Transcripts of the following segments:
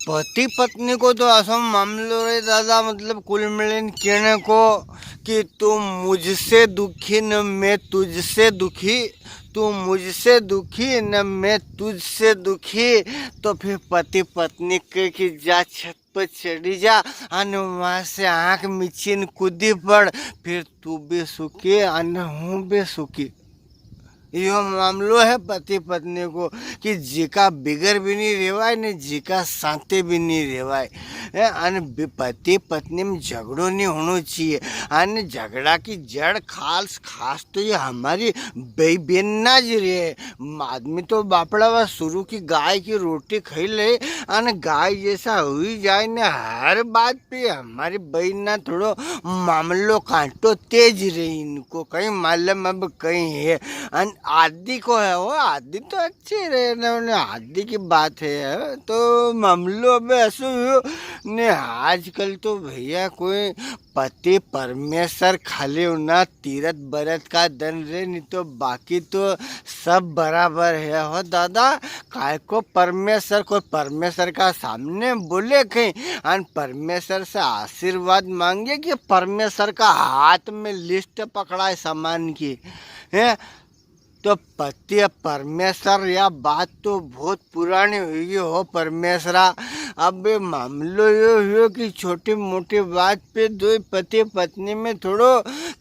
पति पत्नी को तो असम मामलो रे दादा, मतलब कुल मिलन कहने को कि तू मुझसे दुखी न मैं तुझसे दुखी, तू मुझसे दुखी न मैं तुझसे दुखी। तो फिर पति पत्नी के कि जा छत पर चढ़ी जा और वहाँ से आँख मिचिन कूदी पड़, फिर तू भी सुखी और हूँ भी सुखी। यो मामलो है पति पत्नी को कि जिका बिगर भी नहीं रेवाय ने जिका साथे भी नहीं रेवाय। पति पत्नी में झगड़ो नहीं होना चाहिए। अने झगड़ा की जड़ खास तो ये हमारी बेबेन्ना जी रे। आदमी तो बापड़ा शुरू की गाय की रोटी खाई ले अने गाय जैसा हुई जाए ने हर बात पे हमारी बहना थोड़ो मामलो कांटो तेज रही, इनको कहीं मालूम अब कहीं है। आदि को है वो आदि तो अच्छी रहे ना, आदि की बात है तो मामलो अब ऐसा ने। आजकल तो भैया कोई पति परमेश्वर खाली होना तीरथ बरत का दन रे, नहीं तो बाकी तो सब बराबर है हो दादा। काय को परमेश्वर को परमेश्वर का सामने बोले कहीं और परमेश्वर से आशीर्वाद मांगे कि परमेश्वर का हाथ में लिस्ट पकड़ा है सामान की है। तो पति परमेश्वर या बात तो बहुत पुरानी हुई हो परमेश्वरा। अब मामलो ये हो कि छोटी मोटी बात पे दो पति पत्नी में थोड़ो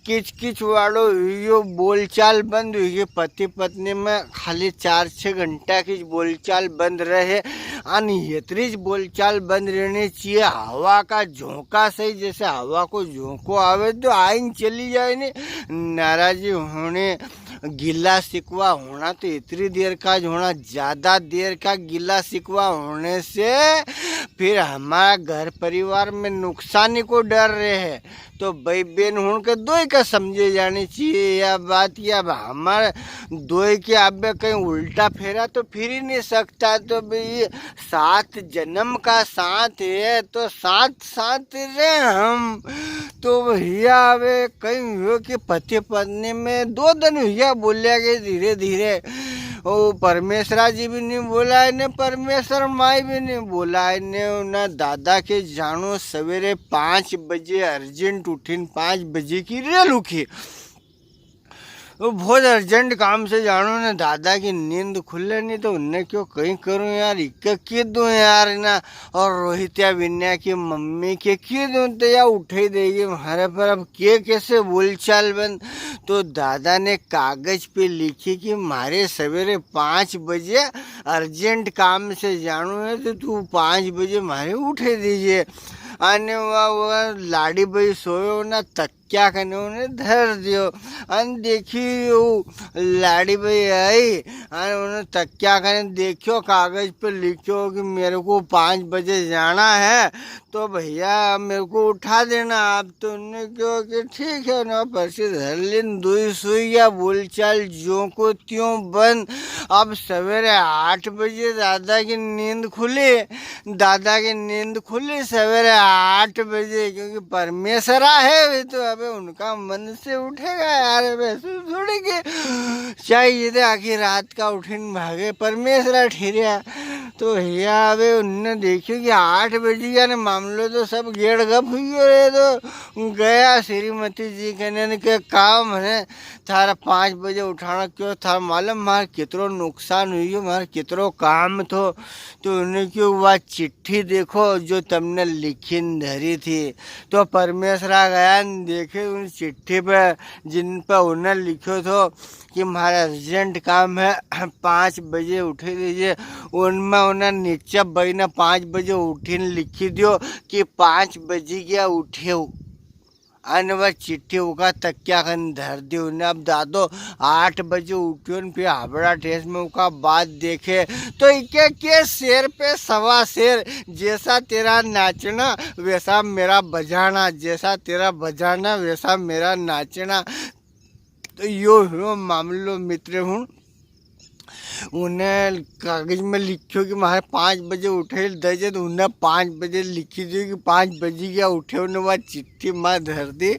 किच किच वाड़ो हुई, बोलचाल बंद हुई। पति पत्नी में खाली 4-6 घंटा की बोलचाल बंद रहे और इतनी बोलचाल बंद रहनी चाहिए। हवा का झोंका सही, जैसे हवा को झोंको आवे तो आइन चली जाए नहीं, नाराजी होने गिला शिकवा होना तो इतनी देर का होना, ज़्यादा देर का गिला शिकवा होने से फिर हमारा घर परिवार में नुकसानी को डर रहे हैं। तो भाई बहन होने के दो का समझे जानी चाहिए यह बात। या हमारे दो के अब कहीं उल्टा फेरा तो फिर ही नहीं सकता। तो भाई 7 जन्म का साथ है तो साथ साथ रहे हम। तो भैया अब कहीं हो कि पति पत्नी में 2 दिन भैया बोलिया गए धीरे धीरे। ओ परमेश्वरा जी भी नहीं बोला है ने परमेश्वर माई भी नहीं बोला है ने। ना दादा के जानो सवेरे 5 बजे अर्जेंट उठीन 5 बजे की रेल उठी। वो बहुत अर्जेंट काम से जानो ने दादा की नींद खुले नहीं तो उन्हें क्यों कहीं करूं यार, इक्का की दूं यार ना। और रोहित्या विन्या की मम्मी के की दूं तो यार उठे ही देगी हमारे पर। अब के कैसे बोलचाल बंद। तो दादा ने कागज पे लिखी कि मारे सवेरे 5 बजे अर्जेंट काम से जानो है तो तू 5 बजे मारे उठे दीजिए। आने वह लाड़ी भाई सोयो ना तकिया कने उन्हें धर दियो। अन देखी लाड़ी भाई आई और उन्हें तकिया कने देखियो कागज पे लिखियो कि मेरे को 5 बजे जाना है तो भैया मेरे को उठा देना आप। तो उन्हें क्यों कि ठीक है ना परसी धर लेन दुई सुई या बोलचाल जो को त्यों बंद। अब सवेरे 8 बजे दादा की नींद खुली, दादा की नींद खुली सवेरे 8 बजे, क्योंकि परमेश्वरा है वे तो अबे उनका मन से उठेगा यार। वैसे थोड़ी के चाहिए थे आखिर रात का उठिन भागे परमेश्वरा ठहरिया। तो भैया अबे उनने देखियो कि 8 बजे या ने मामलो तो सब गेड़ गप हुई रहे। तो गया श्रीमती जी कहने के काम है थारा 5 बजे उठाना क्यों था मालूम मार कितरो नुकसान हुई हो, मार कितरो काम थो। तो उन्हें क्यों वह चिट्ठी देखो जो तुमने लिखी धरी थी। तो परमेश्वरा गया देखे उन चिट्ठी पे जिन पर उन्हें लिखो थो कि हमारा अर्जेंट काम है 5 बजे उठे दीजिए। उनमें उन्हें नीचे भाई ने 5 बजे उठी लिखी दियो कि 5 बजे क्या उठे अन वह चिट्ठी उका तकिया खन धर दी उन्हें। अब दादो 8 बजे उठियो फिर हावड़ा टेस्ट में उका बात देखे तो इके के शेर पे सवा शेर, जैसा तेरा नाचना वैसा मेरा बजाना, जैसा तेरा बजाना वैसा मेरा नाचना। तो यो मामलो मित्र हूँ। उन्हें कागज में लिखियो कि मारे 5 बजे उठे दे तो उन्हें 5 बजे लिखी दी कि 5 बजे क्या उठे। उन्हें वह चिट्ठी माँ धर दी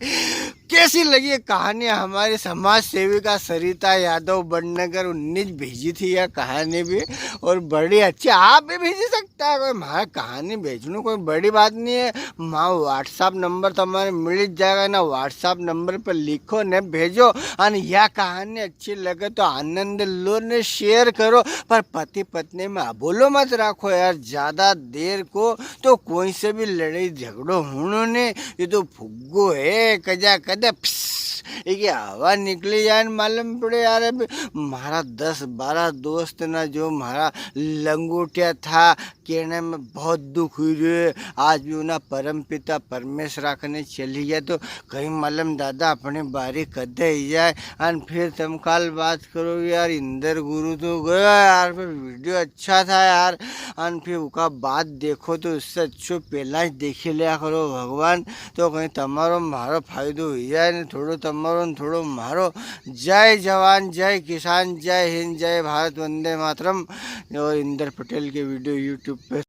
कैसी लगी ये कहानी हमारी समाज सेविका सरिता यादव बड़नगर 19 भेजी थी यह कहानी भी, और बड़ी अच्छी। आप भी भेज सकता है, कोई हमारा कहानी भेजने कोई बड़ी बात नहीं है। माँ व्हाट्सअप नंबर तो हमारे मिल जाएगा ना, व्हाट्सअप नंबर पर लिखो न भेजो। और यह कहानी अच्छी लगे तो आनंद लो ने शेयर करो, पर पति पत्नी में बोलो मत रखो यार ज़्यादा देर को, तो कोई से भी लड़ाई झगड़ो होनो ने। ये तो फुग्गो है कजा कदे ये हवा निकली जाए मालूम पड़े यार। अभी हमारा 10-12 दोस्त ना जो हमारा लंगोटिया था, कहने में बहुत दुख हुई रे। आज भी उन्हें परम पिता परमेश्वर रखने चली गया, तो कहीं मालूम दादा अपने बारी कदे ही जाए। और फिर तुम कल बात करो यार, इंदर गुरु तो गया यार, फिर वीडियो अच्छा था यार। और फिर उसका बात देखो तो उससे अच्छो पहला ही देख लिया करो भगवान, तो कहीं तमारो मारो फायदो हो जाए ने, थोड़ो तमारो ने थोड़ो मारो। जय जवान जय किसान, जय हिंद जय भारत, वंदे मातरम। और इंदर पटेल के वीडियो यूट्यूब पे